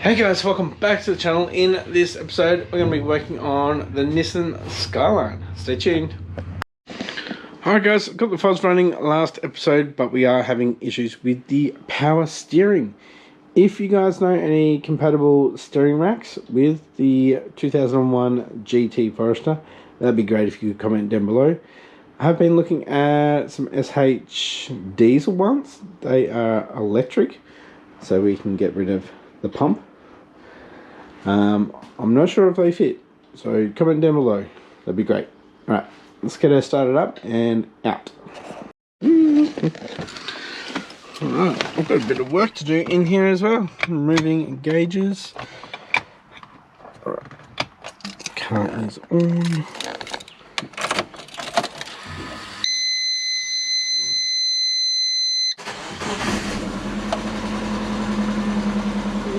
Hey guys, welcome back to the channel. In this episode, we're going to be working on the Nissan Skyline. Stay tuned. Alright guys, got the fuzz running last episode, but we are having issues with the power steering. If you guys know any compatible steering racks with the 2001 GT Forester, that'd be great if you could comment down below. I have been looking at some SH diesel ones. They are electric, so we can get rid of the pump. I'm not sure if they fit, so comment down below, that'd be great. Alright, let's get her started up and out. Alright, I've got a bit of work to do in here as well, removing gauges. Alright, car is on.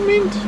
Mint.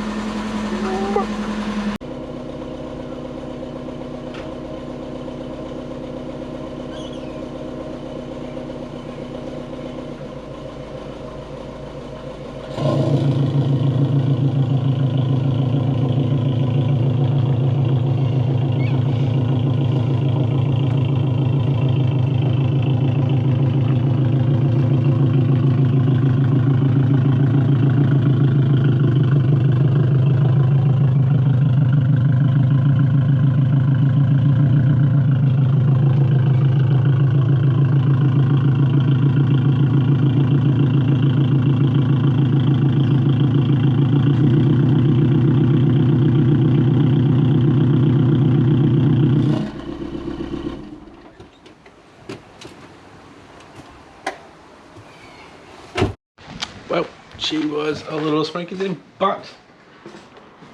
Well, she was a little smoky then, but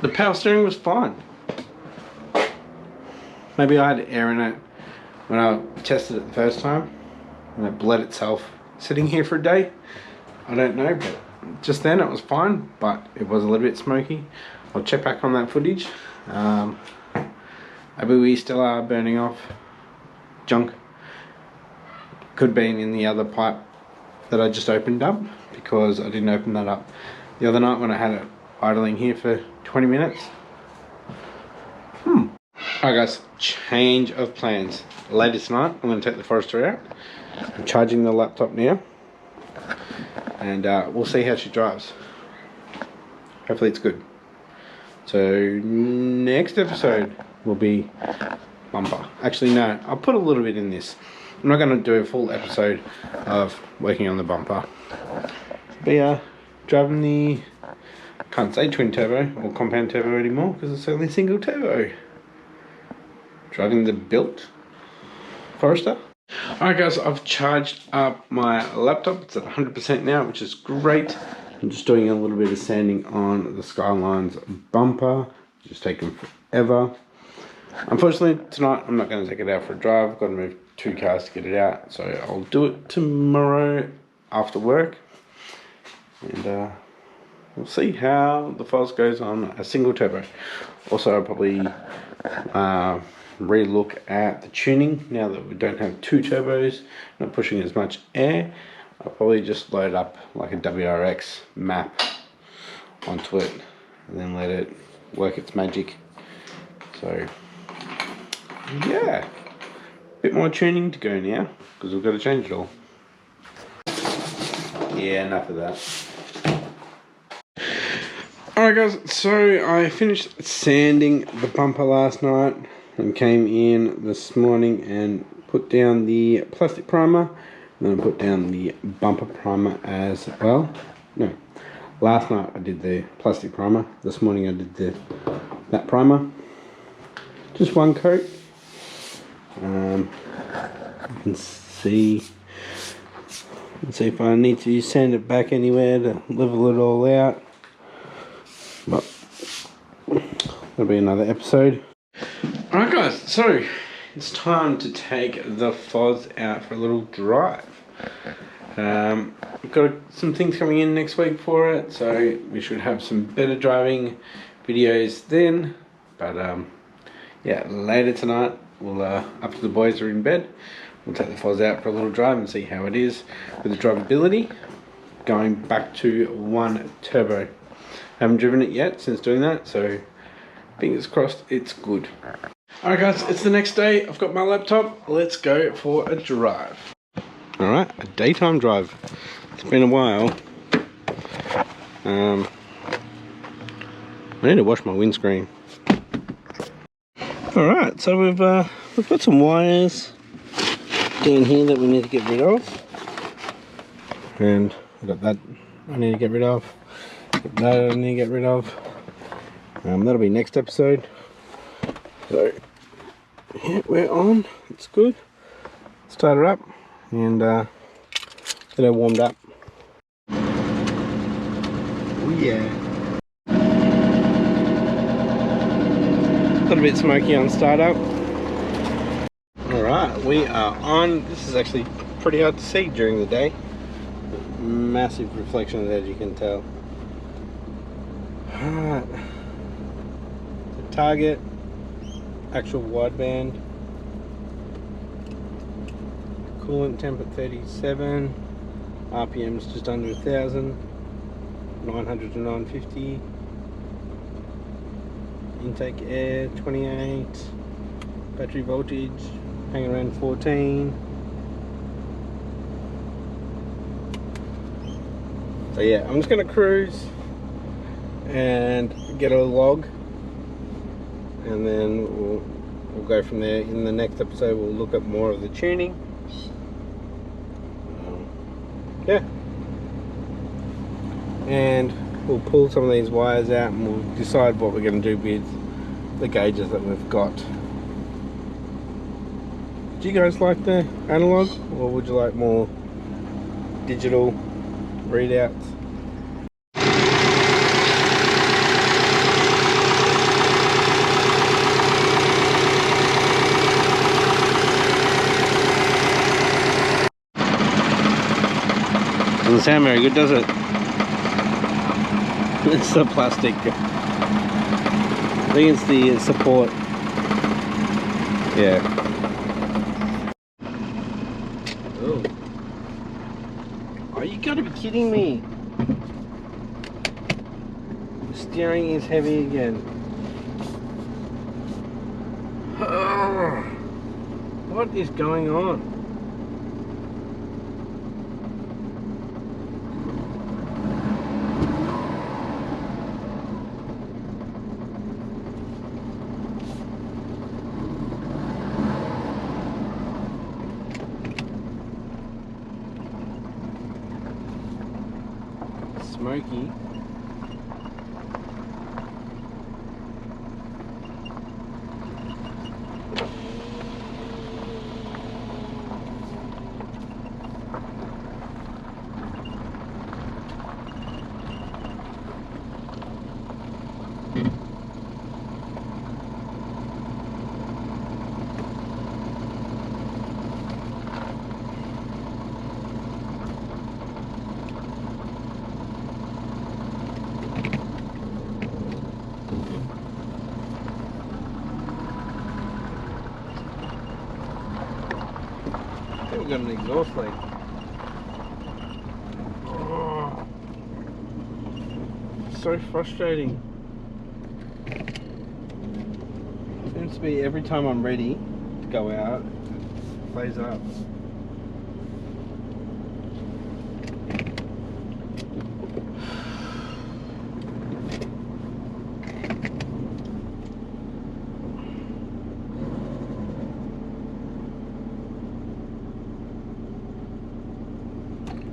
the power steering was fine. Maybe I had air in it when I tested it the first time and it bled itself sitting here for a day. I don't know, but just then it was fine, but it was a little bit smoky. I'll check back on that footage. Maybe we still are burning off junk. Could be in the other pipe that I just opened up, because I didn't open that up the other night when I had it idling here for 20 minutes. Alright guys, change of plans. Later tonight, I'm going to take the Forester out. I'm charging the laptop now, and we'll see how she drives. Hopefully it's good. So next episode will be bumper. Actually no, I'll put a little bit in this. I'm not going to do a full episode of working on the bumper. But driving the, can't say twin turbo or compound turbo anymore because it's only single turbo. Driving the built Forester. Alright guys, I've charged up my laptop. It's at 100% now, which is great. I'm just doing a little bit of sanding on the Skyline's bumper. Just taking forever. Unfortunately tonight I'm not going to take it out for a drive. I've got to move 2 cars to get it out, so I'll do it tomorrow after work, and we'll see how the Foz goes on a single turbo. Also I'll probably re-look at the tuning now that we don't have 2 turbos, not pushing as much air. I'll probably just load up like a WRX map onto it and then let it work its magic. So yeah, bit more tuning to go now because we've got to change it all. Yeah, enough of that. Alright guys, so I finished sanding the bumper last night and came in this morning and put down the plastic primer, and then I put down the bumper primer as well. No, last night I did the plastic primer, this morning I did that primer. Just one coat. You can see, let's see if I need to sand it back anywhere to level it all out, but that'll be another episode. Alright guys, so it's time to take the Foz out for a little drive. We've got some things coming in next week for it, so we should have some better driving videos then, but yeah, later tonight we'll, after the boys are in bed, we'll take the Foz out for a little drive and see how it is with the drivability going back to 1 turbo. Haven't driven it yet since doing that, so fingers crossed it's good. Alright guys, it's the next day. I've got my laptop. Let's go for a drive. Alright, a daytime drive. It's been a while. I need to wash my windscreen. Alright, so we've got some wires down here that we need to get rid of. And we've got that I need to get rid of. That I need to get rid of. That'll be next episode. So yeah, we're on. It's good. Start her up and get her warmed up. Oh yeah. A little bit smoky on startup. Alright, we are on. This is actually pretty hard to see during the day. Massive reflection of that, as you can tell. Alright. The target, actual wideband. Coolant temp at 37. RPMs just under 1,000. 900 to 950. Intake air 28. Battery voltage hanging around 14. So yeah, I'm just gonna cruise and get a log, and then we'll go from there. In the next episode we'll look at more of the tuning. Yeah, and we'll pull some of these wires out and we'll decide what we're going to do with the gauges that we've got. Do you guys like the analog, or would you like more digital readouts? Doesn't sound very good, does it? It's the plastic. I think it's the support. Yeah. Oh. Oh, you gotta be kidding me. The steering is heavy again. Oh. What is going on? Smoky. We've got an exhaust leak. Oh, so frustrating. Seems to be every time I'm ready to go out, it plays up.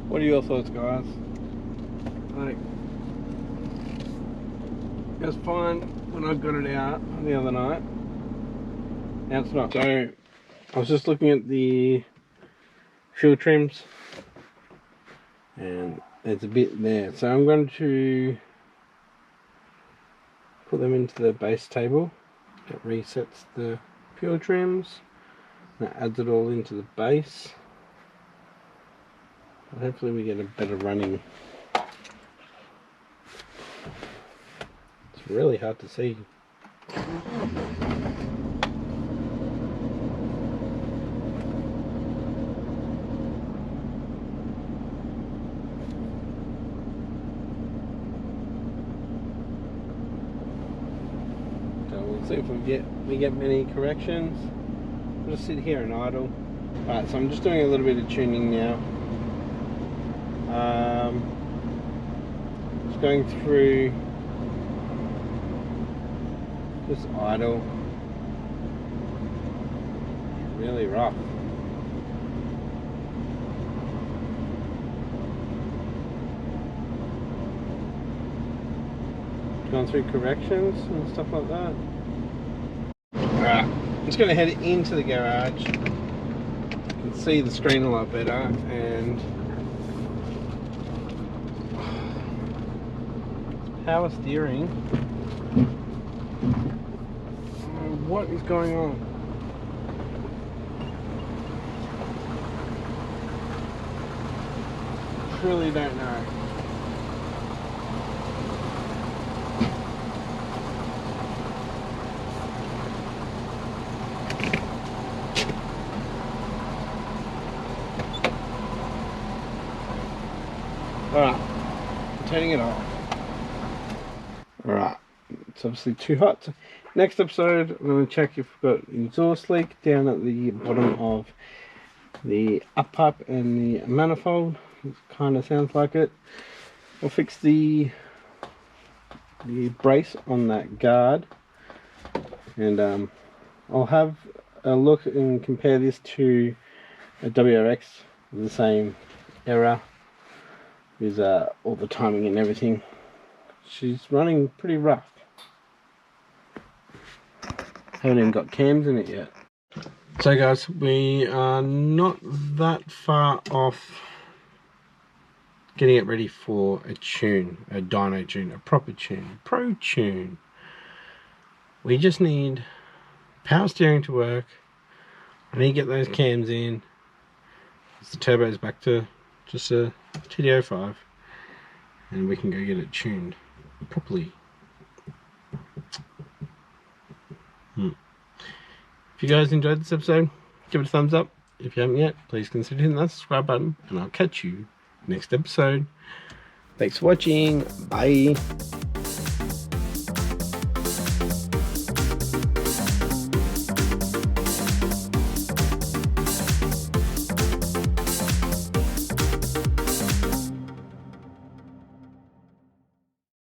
What are your thoughts, guys? Like, it was fine when I got it out the other night. Now it's not. So I was just looking at the fuel trims, and there's a bit there. So I'm going to put them into the base table. It resets the fuel trims. That adds it all into the base. Hopefully we get a better running. It's really hard to see. See if we get many corrections. We'll just sit here and idle. Alright, so I'm just doing a little bit of tuning now. Just going through, just idle. Really rough. Going through corrections and stuff like that. Alright, I'm just going to head into the garage. You can see the screen a lot better, and power steering. What is going on? Truly don't know. Alright, turning it off. Alright, it's obviously too hot. Next episode, I'm going to check if we've got exhaust leak down at the bottom of the up pipe and the manifold. It kind of sounds like it. We'll fix the brace on that guard, and I'll have a look and compare this to a WRX with the same error. Is all the timing and everything. She's running pretty rough. Haven't even got cams in it yet. So guys, we are not that far off getting it ready for a tune, a dyno tune, a proper tune, pro tune. We just need power steering to work. I need to get those cams in. The turbo's back to just a TD05, and we can go get it tuned properly. If you guys enjoyed this episode, give it a thumbs up. If you haven't yet, please consider hitting that subscribe button, and I'll catch you next episode. Thanks for watching. Bye.